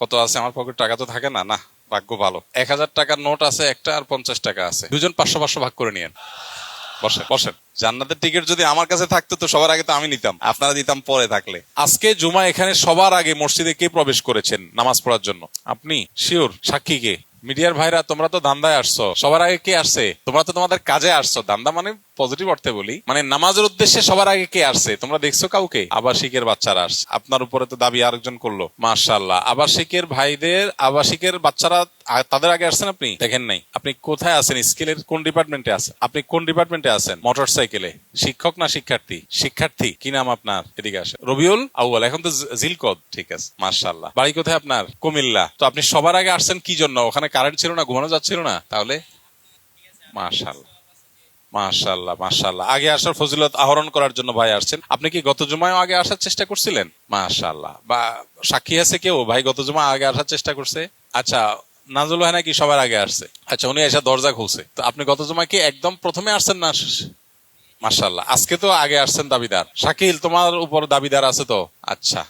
কত আছে আমার পকেট? টাকা তো থাকে না। না, ভাগ্য ভালো। 1000 টাকার নোট আছে একটা, আর 50 টাকা আছে। দুজন 500 500 ভাগ করে নিয়েন। বসেন বসেন। জান্নাতের টিকিট যদি আমার কাছে থাকতো তো সবার আগে তো আমি নিতাম, আপনারা দিতাম পরে থাকলে। আজকে জুমা এখানে সবার আগে মসজিদে কে প্রবেশ করেছেন নামাজ পড়ার জন্য? আপনি শিওর? সাক্ষী কে? মিডিয়ার ভাইরা, তোমরা তো ধান্দায় আসছো। সবার আগে কে আসছে? তোমরা তো তোমাদের কাজে আসছো। ধান্দা মানে পজিটিভ অর্থে বলি, মানে নামাজের উদ্দেশ্যে সবার আগে কে আসছে? তোমরা দেখছো কাউকে? আবাসিকের বাচ্চারা আসছে। আপনার উপরে তো দাবি আরেকজন করলো, মাশাআল্লাহ। আবাসিকের ভাইদের, আবাসিকের বাচ্চারা তাদের আগে আসছেন, আপনি দেখেন নাই? আপনি কোথায় আছেন? স্কিলের কোন ডিপার্টমেন্টে আছেন? আপনি কোন ডিপার্টমেন্টে আছেন? মোটর সাইকেলে। শিক্ষক না শিক্ষার্থী? শিক্ষার্থী। কি নাম আপনার? এদিকে আসেন। রবিউল আউয়াল, এখন তো জিলকদ। ঠিক আছে, মাশাআল্লাহ। বাড়ি কোথায় আপনার? কুমিল্লা। তো আপনি সবার আগে আসছেন কি জন্য? ওখানে কারেন্ট ছিল না, ঘুমানো যাচ্ছিল না? তাহলে মাশাআল্লাহ মাশাআল্লাহ মাশাআল্লাহ। আগে আসার ফজিলত আহরণ করার জন্য ভাই আসছেন। আপনি কি গত জুমায় আগে আসার চেষ্টা করছিলেন? মাশাআল্লাহ। বা সাক্ষী আছে কেউ ভাই গত জুমা আগে আসার চেষ্টা করছে? আচ্ছা, নাজুল হয় নাকি সবার আগে আসছে? আচ্ছা, উনি এসে দরজা খুলছে। তো আপনি গত জুমায় কি একদম প্রথমে আসছেন না? মাশাআল্লাহ। আজকে তো আগে আসছেন দাবিদার। শাকিল, তোমার উপর দাবিদার আছে তো? আচ্ছা,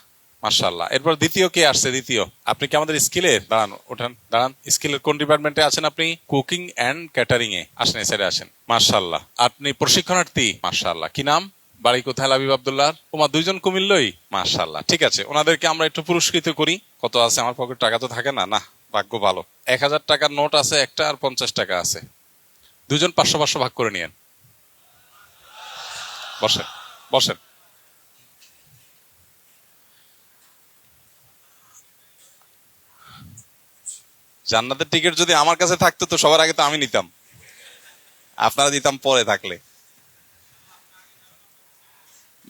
মাশাআল্লাহ। এরপর দ্বিতীয় কে আসছে? দ্বিতীয় আপনি কি আমাদের স্কিলের? দাঁড়ান, ওঠান, দাঁড়ান। স্কিলের কোন ডিপার্টমেন্টে আছেন আপনি? কুকিং এন্ড ক্যাটারিং এ। আসেন, এই সাইডে আসেন। মাশাআল্লাহ। আপনি প্রশিক্ষণার্থী? মাশাআল্লাহ। কি নাম? বাড়ি কোথায়? লাবিব আব্দুল্লাহ। ওমা, দুইজন কুমিল্লই। মাশাআল্লাহ। ঠিক আছে, ওনাদেরকে আমরা একটু পুরস্কৃত করি। কত আছে আমার পকেট? টাকা তো থাকে না। না, ভাগ্য ভালো। 1000 টাকার নোট আছে একটা, আর 50 টাকা আছে। দুজন 500 500 ভাগ করে নিয়েন। বসেন বসেন। জান্নাতের টিকিট যদি আমার কাছে থাকতো তো সবার আগে তো আমি নিতাম, আপনারা দিতাম পরে থাকলে।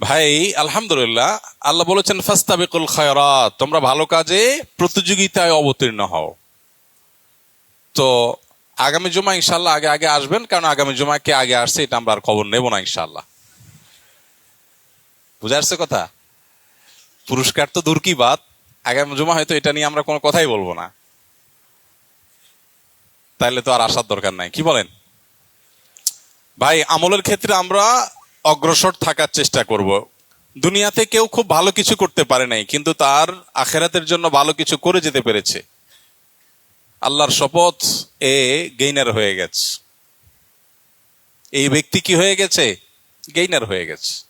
ভাই আলহামদুলিল্লাহ, আল্লাহ বলেছেন ফাস্তাবিকুল খায়রাত, তোমরা ভালো কাজে প্রতিযোগিতায় অবতীর্ণ হও। তো আগামী জুমা ইনশাল্লাহ আগে আগে আসবেন, কারণ আগামী জুমা কে আগে আসছে এটা আমরা আর খবর নেব না ইনশাল্লাহ। বুঝে আসছে কথা? পুরস্কার তো দূর কি বাত, আগামী জুমা হয়তো এটা নিয়ে আমরা কোনো কথাই বলবো না। তাইলে তো আর আসার দরকার নাই, কি বলেন ভাই? আমলের ক্ষেত্রে আমরা অগ্রসর থাকার চেষ্টা করব। দুনিয়াতে কেউ খুব ভালো কিছু করতে পারে নাই, কিন্তু তার আখেরাতের জন্য ভালো কিছু করে যেতে পেরেছে। আল্লাহর শপথ, এ গেইনার হয়ে গেছে। এই ব্যক্তি কি হয়ে গেছে? গেইনার হয়ে গেছে।